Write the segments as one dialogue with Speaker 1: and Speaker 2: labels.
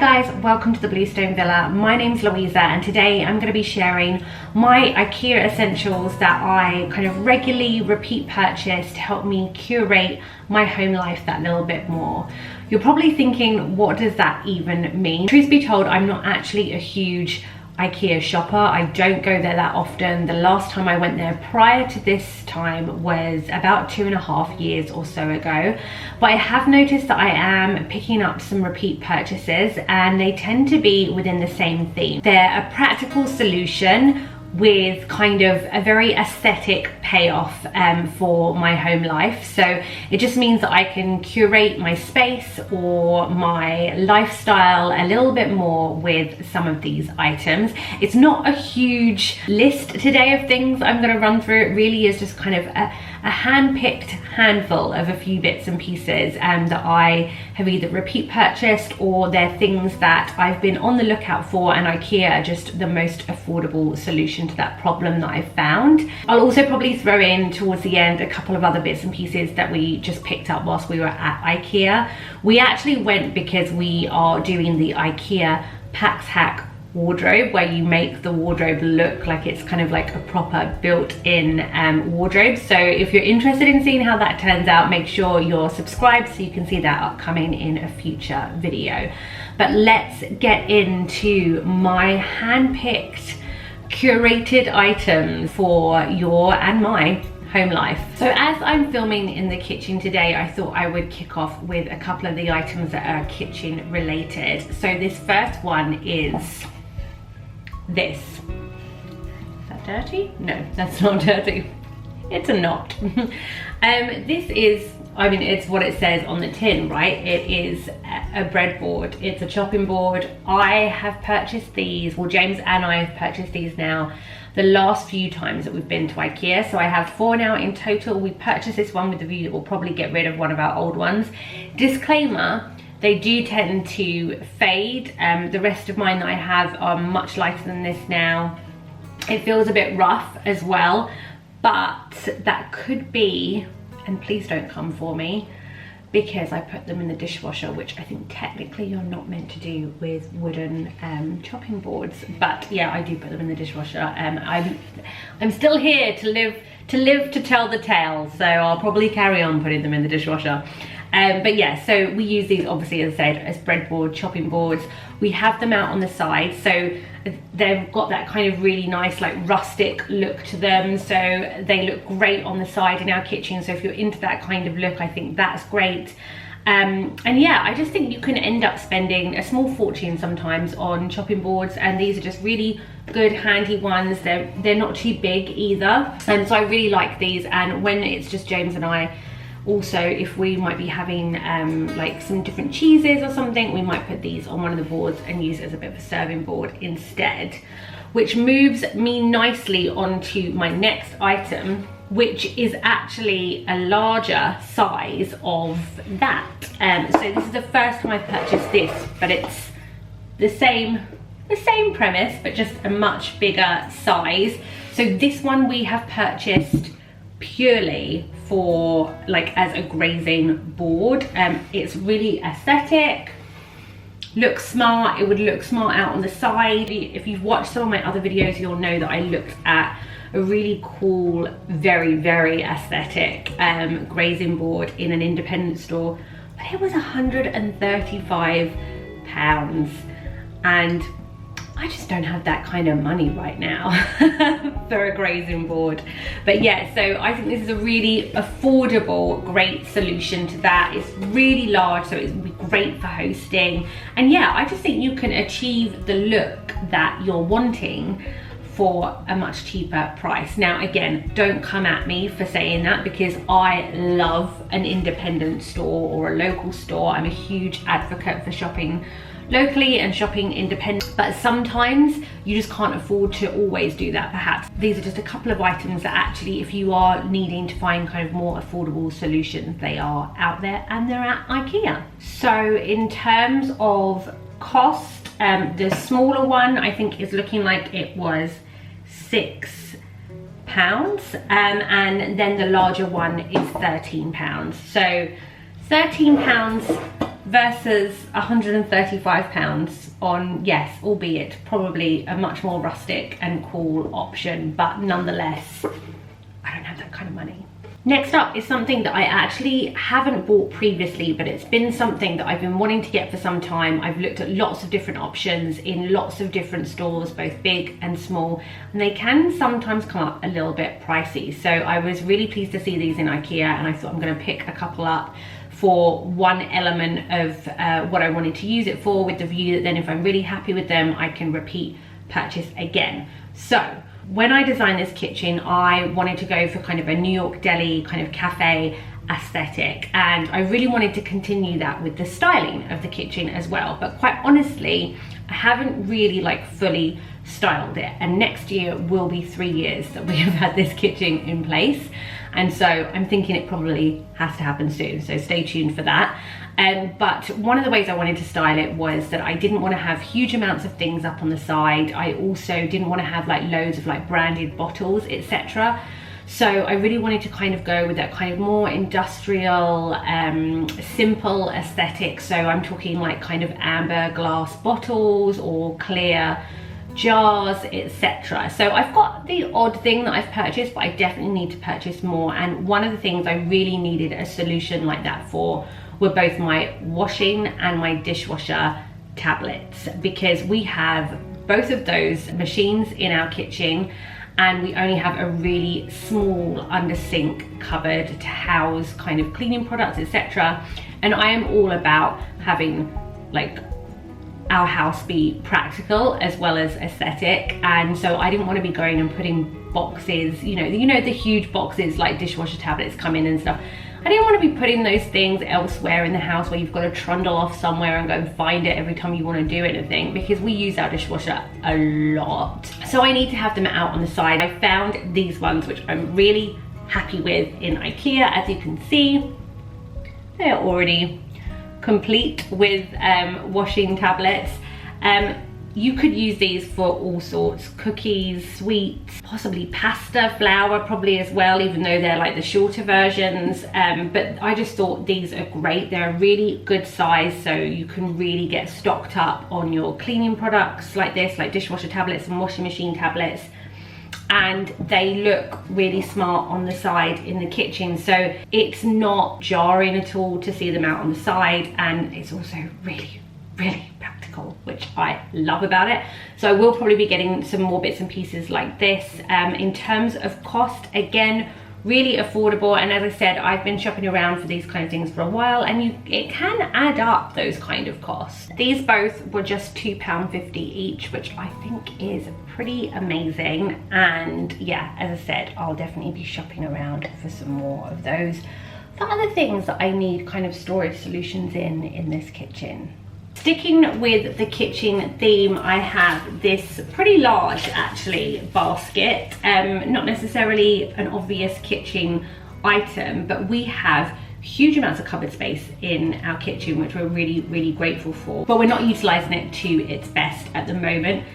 Speaker 1: guys, welcome to the Bluestone Villa. My name's Louisa and today I'm going to be sharing my Ikea essentials that I kind of regularly repeat purchase to help me curate my home life that little bit more. You're probably thinking, what does that even mean? Truth be told, I'm not actually a huge Ikea shopper. I don't go there that often. The last time I went there prior to this time was about 2.5 years or so ago, but I have noticed that I am picking up some repeat purchases and they tend to be within the same theme. They're a practical solution with kind of a very aesthetic payoff for my home life. So it just means that I can curate my space or my lifestyle a little bit more with some of these items. It's not a huge list today of things I'm going to run through. It really is just kind of a hand-picked handful of a few bits and pieces that I have either repeat purchased or they're things that I've been on the lookout for, and Ikea are just the most affordable solution to that problem that I've found. I'll also probably throw in towards the end a couple of other bits and pieces that we just picked up whilst we were at Ikea. We actually went because we are doing the Ikea Pax Hack wardrobe, where you make the wardrobe look like it's kind of like a proper built-in wardrobe. So if you're interested in seeing how that turns out, make sure you're subscribed so you can see that upcoming in a future video. But let's get into my hand-picked curated items for your and my home life. So as I'm filming in the kitchen today, I thought I would kick off with a couple of the items that are kitchen related. So this first one is this. Is that dirty? No, that's not dirty. It's a knot. This is, I mean, it's what it says on the tin, right? It is a breadboard. It's a chopping board. I have purchased these, well, James and I have purchased these now the last few times that we've been to Ikea. So I have 4 now in total. We purchased this one with the view that we'll probably get rid of one of our old ones. Disclaimer, they do tend to fade. The rest of mine that I have are much lighter than this now. It feels a bit rough as well, but that could be, and please don't come for me, because I put them in the dishwasher, which I think technically you're not meant to do with wooden chopping boards. But yeah, I do put them in the dishwasher. I'm still here to live to tell the tale, so I'll probably carry on putting them in the dishwasher. But yeah, so we use these obviously, as I said, as breadboard chopping boards. We have them out on the side, so they've got that kind of really nice like rustic look to them, so they look great on the side in our kitchen. So if you're into that kind of look, I think that's great. And yeah, I just think you can end up spending a small fortune sometimes on chopping boards, and these are just really good handy ones. They're not too big either, and so I really like these. And when it's just James and I, also if we might be having like some different cheeses or something, we might put these on one of the boards and use it as a bit of a serving board instead. Which moves me nicely onto my next item, which is actually a larger size of that. So this is the first time I've purchased this, but it's the same premise, but just a much bigger size. So this one we have purchased purely for like as a grazing board. It's really aesthetic, looks smart. It would look smart out on the side. If you've watched some of my other videos, you'll know that I looked at a really cool, very aesthetic grazing board in an independent store, but it was £135, and I just don't have that kind of money right now for a grazing board. But yeah, so I think this is a really affordable, great solution to that. It's really large, so it would be great for hosting. And yeah, I just think you can achieve the look that you're wanting for a much cheaper price. Now again, don't come at me for saying that, because I love an independent store or a local store. I'm a huge advocate for shopping locally and shopping independent, but sometimes you just can't afford to always do that. Perhaps these are just a couple of items that actually, if you are needing to find kind of more affordable solutions, they are out there and they're at Ikea. So in terms of cost, the smaller one I think is looking like it was £6, and then the larger one is £13. So £13 versus £135 on, yes, albeit probably a much more rustic and cool option, but nonetheless, I don't have that kind of money. Next up is something that I actually haven't bought previously, but it's been something that I've been wanting to get for some time. I've looked at lots of different options in lots of different stores, both big and small, and they can sometimes come up a little bit pricey. So I was really pleased to see these in Ikea, and I thought I'm going to pick a couple up for one element of what I wanted to use it for, with the view that then if I'm really happy with them, I can repeat purchase again. So when I designed this kitchen, I wanted to go for kind of a New York deli kind of cafe aesthetic, and I really wanted to continue that with the styling of the kitchen as well. But quite honestly, I haven't really like fully styled it, and next year will be 3 years that we have had this kitchen in place, and so I'm thinking it probably has to happen soon, so stay tuned for that. But one of the ways I wanted to style it was that I didn't want to have huge amounts of things up on the side. I also didn't want to have like loads of like branded bottles, etc. So I really wanted to kind of go with that kind of more industrial, simple aesthetic. So I'm talking like kind of amber glass bottles or clear jars, etc. So I've got the odd thing that I've purchased, but I definitely need to purchase more. And one of the things I really needed a solution like that for were both my washing and my dishwasher tablets, because we have both of those machines in our kitchen, and we only have a really small under sink cupboard to house kind of cleaning products, etc. And I am all about having like our house be practical as well as aesthetic, and so I didn't want to be going and putting boxes, you know the huge boxes like dishwasher tablets come in and stuff. I didn't want to be putting those things elsewhere in the house where you've got to trundle off somewhere and go and find it every time you want to do anything, because we use our dishwasher a lot. So I need to have them out on the side. I found these ones, which I'm really happy with, in Ikea. As you can see, they're already complete with washing tablets. You could use these for all sorts, cookies, sweets, possibly pasta, flour probably as well, even though they're like the shorter versions. But I just thought these are great. They're a really good size, so you can really get stocked up on your cleaning products like this, like dishwasher tablets and washing machine tablets. And they look really smart on the side in the kitchen, so it's not jarring at all to see them out on the side, and it's also really practical, which I love about it. So I will probably be getting some more bits and pieces like this. In terms of cost, again, really affordable, and as I said, I've been shopping around for these kind of things for a while, and it can add up, those kind of costs. These both were just £2.50 each, which I think is pretty amazing. And yeah, as I said, I'll definitely be shopping around for some more of those for other things that I need kind of storage solutions in this kitchen. Sticking with the kitchen theme, I have this pretty large, actually, basket. Not necessarily an obvious kitchen item, but we have huge amounts of cupboard space in our kitchen, which we're really grateful for. But we're not utilising it to its best at the moment.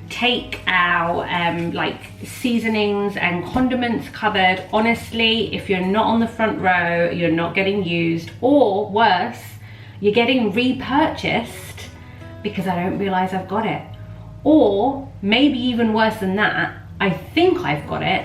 Speaker 1: Take our like seasonings and condiments cupboard. Honestly, if you're not on the front row, you're not getting used, or worse, you're getting repurchased because I don't realise I've got it. Or maybe even worse than that, I think I've got it,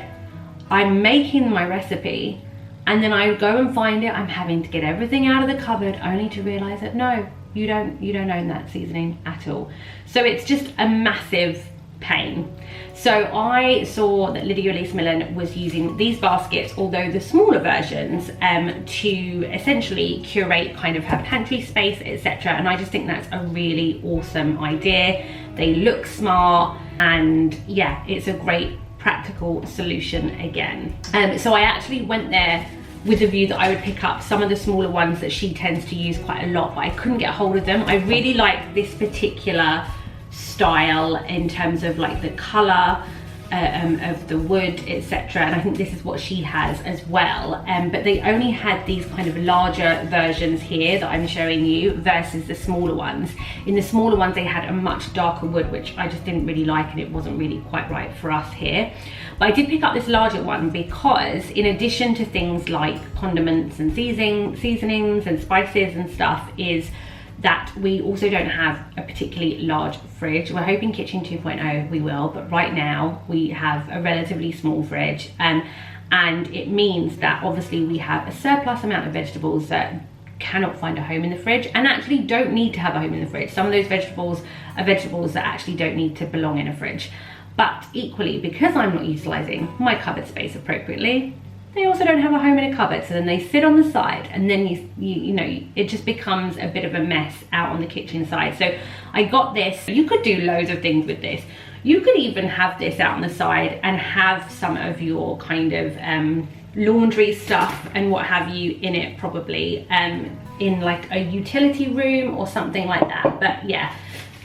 Speaker 1: I'm making my recipe, and then I go and find it, I'm having to get everything out of the cupboard only to realise that no, you don't own that seasoning at all. So it's just a massive pain. So I saw that Lydia Elise Millen was using these baskets, although the smaller versions, to essentially curate kind of her pantry space, etc. And I just think that's a really awesome idea. They look smart, and yeah, it's a great practical solution again. So I actually went there with the view that I would pick up some of the smaller ones that she tends to use quite a lot, but I couldn't get hold of them. I really like this particular style in terms of like the color of the wood, etc. And I think this is what she has as well. But they only had these kind of larger versions here that I'm showing you versus the smaller ones. In the smaller ones, they had a much darker wood, which I just didn't really like, and it wasn't really quite right for us here. But I did pick up this larger one because in addition to things like condiments and seasonings and spices and stuff, is that we also don't have a particularly large fridge. We're hoping kitchen 2.0 we will, but right now we have a relatively small fridge, and it means that obviously we have a surplus amount of vegetables that cannot find a home in the fridge, and actually don't need to have a home in the fridge. Some of those vegetables are vegetables that actually don't need to belong in a fridge. But equally, because I'm not utilising my cupboard space appropriately, they also don't have a home in a cupboard, so then they sit on the side, and then you know, it just becomes a bit of a mess out on the kitchen side. So I got this. You could do loads of things with this. You could even have this out on the side and have some of your kind of laundry stuff and what have you in it, probably in like a utility room or something like that. But yeah,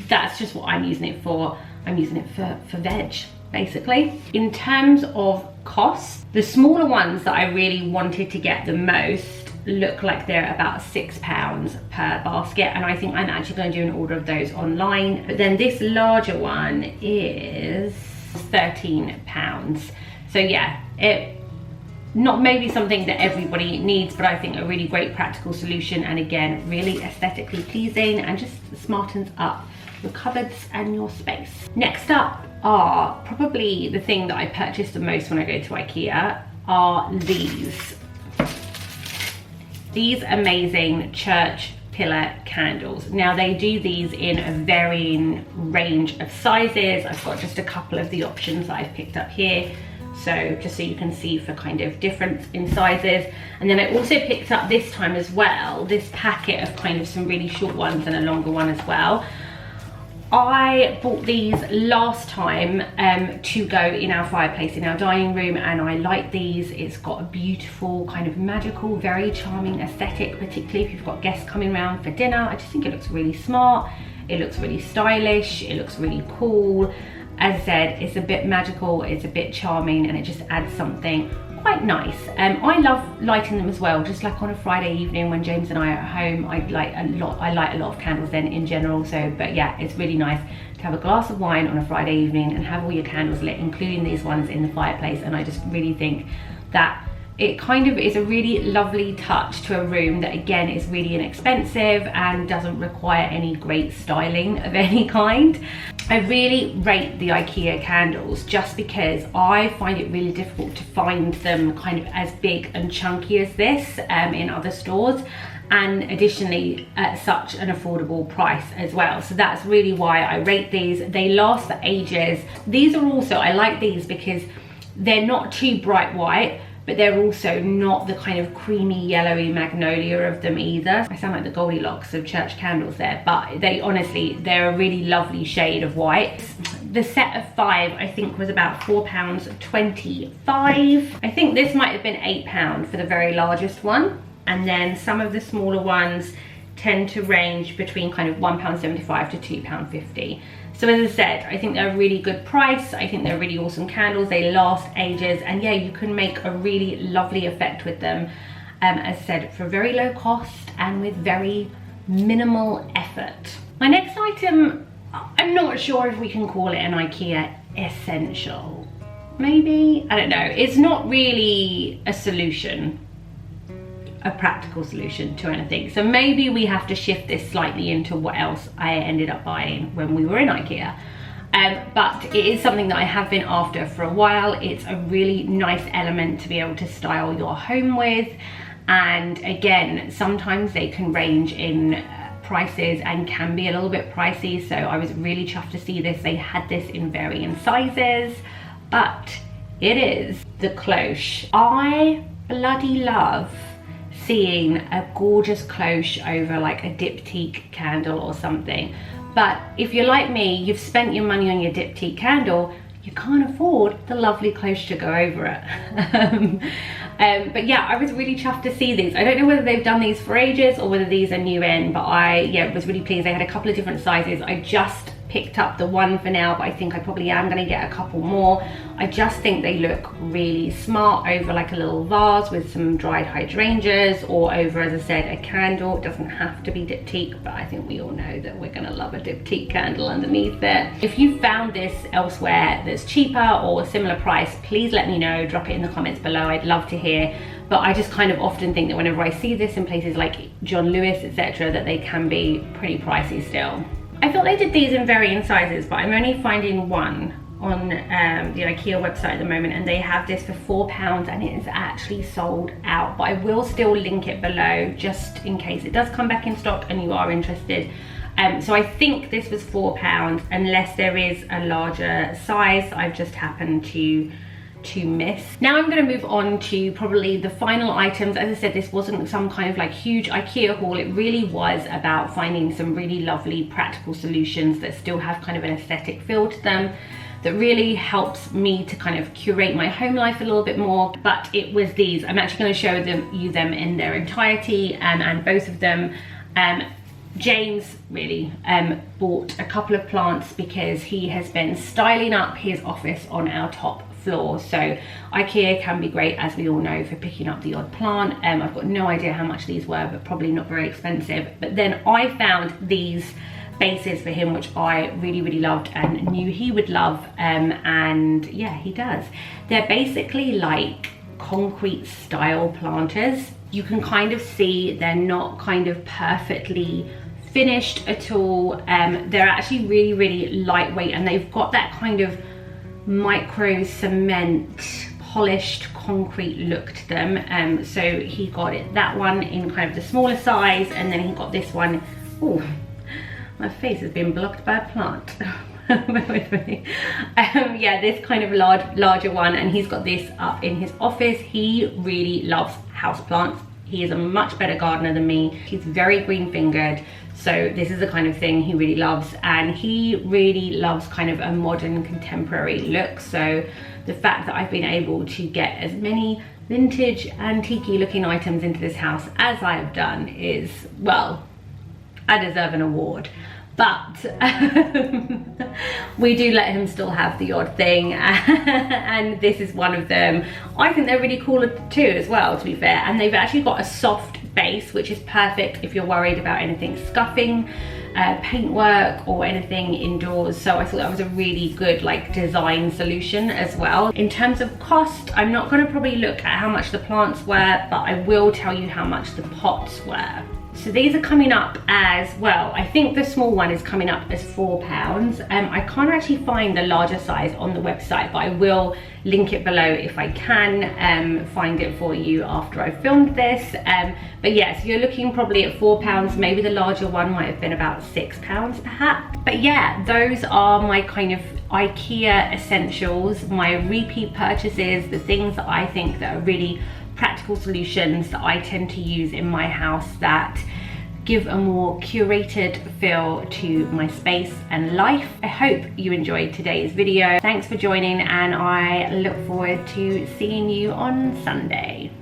Speaker 1: that's just what I'm using it for. I'm using it for veg, basically. In terms of cost, the smaller ones that I really wanted to get the most look like they're about £6 per basket, and I think I'm actually going to do an order of those online. But then this larger one is £13. So yeah, it not maybe something that everybody needs, but I think a really great practical solution, and again, really aesthetically pleasing and just smartens up your cupboards and your space. Next up are probably the thing that I purchase the most when I go to Ikea are these amazing church pillar candles. Now they do these in a varying range of sizes. I've got just a couple of the options that I've picked up here, so just so you can see for kind of difference in sizes. And then I also picked up this time as well this packet of kind of some really short ones and a longer one as well. I bought these last time to go in our fireplace in our dining room, and I like these. It's got a beautiful kind of magical, very charming aesthetic, particularly if you've got guests coming around for dinner. I just think it looks really smart, it looks really stylish, it looks really cool. As I said, it's a bit magical, it's a bit charming, and it just adds something quite nice. I love lighting them as well, just like on a Friday evening when James and I are at home. I light a lot of candles then in general. So but yeah, it's really nice to have a glass of wine on a Friday evening and have all your candles lit, including these ones in the fireplace. And I just really think that it kind of is a really lovely touch to a room that again is really inexpensive and doesn't require any great styling of any kind. I really rate the Ikea candles just because I find it really difficult to find them kind of as big and chunky as this in other stores, and additionally at such an affordable price as well. So that's really why I rate these. They last for ages. These are also, I like these because they're not too bright white, but they're also not the kind of creamy yellowy magnolia of them either. I sound like the Goldilocks of church candles there, but they honestly, they're a really lovely shade of white. The set of 5 I think was about £4.25. I think this might have been £8 for the very largest one, and then some of the smaller ones tend to range between kind of £1.75 to £2.50. So as I said, I think they're a really good price. I think they're really awesome candles. They last ages, and yeah, you can make a really lovely effect with them. As I said, for very low cost and with very minimal effort. My next item, I'm not sure if we can call it an Ikea essential. Maybe, I don't know. It's not really a solution, a practical solution to anything. So maybe we have to shift this slightly into what else I ended up buying when we were in Ikea. But it is something that I have been after for a while. It's a really nice element to be able to style your home with. And again, sometimes they can range in prices and can be a little bit pricey. So I was really chuffed to see this. They had this in varying sizes, but it is the Cloche. I bloody love seeing a gorgeous cloche over like a diptyque candle or something. But if you're like me, you've spent your money on your diptyque candle, you can't afford the lovely cloche to go over it. But yeah, I was really chuffed to see these. I don't know whether they've done these for ages or whether these are new in, but I was really pleased. They had a couple of different sizes. I just picked up the one for now, but I think I probably am going to get a couple more. I just think they look really smart over like a little vase with some dried hydrangeas, or over, as I said, a candle. It doesn't have to be diptyque, but I think we all know that we're going to love a diptyque candle underneath it. If you found this elsewhere that's cheaper or a similar price, please let me know. Drop it in the comments below. I'd love to hear. but I just kind of often think that whenever I see this in places like John Lewis, etc., that they can be pretty pricey still. I thought they did these in varying sizes, but I'm only finding one on the Ikea website at the moment, and they have this for £4 and it is actually sold out, but I will still link it below just in case it does come back in stock and you are interested. So I think this was £4 unless there is a larger size I've just happened to miss. Now I'm going to move on to probably the final items. As I said, this wasn't some kind of like huge Ikea haul. It really was about finding some really lovely practical solutions that still have kind of an aesthetic feel to them, that really helps me to kind of curate my home life a little bit more. But it was these. I'm actually going to show you them in their entirety, and both of them. James really bought a couple of plants because he has been styling up his office on our top floor. So Ikea can be great, as we all know, for picking up the odd plant. I've got no idea how much these were, but probably not very expensive. But then I found these bases for him, which I really loved and knew he would love, and yeah, he does. They're basically like concrete style planters. You can kind of see they're not kind of perfectly finished at all. They're actually really lightweight, and they've got that kind of micro cement polished concrete look to them. So he got that one in kind of the smaller size, and then he got this one. Oh, my face has been blocked by a plant. Bear with me. Yeah, this kind of larger one, and he's got this up in his office. He really loves houseplants. He is a much better gardener than me. He's very green fingered, so this is the kind of thing he really loves, and he really loves kind of a modern contemporary look. So the fact that I've been able to get as many vintage antique looking items into this house as I have done is, well, I deserve an award. But we do let him still have the odd thing, and this is one of them. I think they're really cool too as well, to be fair, and they've actually got a soft base, which is perfect if you're worried about anything scuffing, paintwork or anything indoors. So I thought that was a really good like design solution as well. In terms of cost, I'm not going to probably look at how much the plants were, but I will tell you how much the pots were. So these are coming up as, well, I think the small one is coming up as £4. I can't actually find the larger size on the website, but I will link it below if I can find it for you after I've filmed this. But yes, you're looking probably at £4. Maybe the larger one might have been about £6 perhaps. But yeah, those are my kind of Ikea essentials, my repeat purchases, the things that I think that are really practical solutions that I tend to use in my house that give a more curated feel to my space and life. I hope you enjoyed today's video. Thanks for joining, and I look forward to seeing you on Sunday.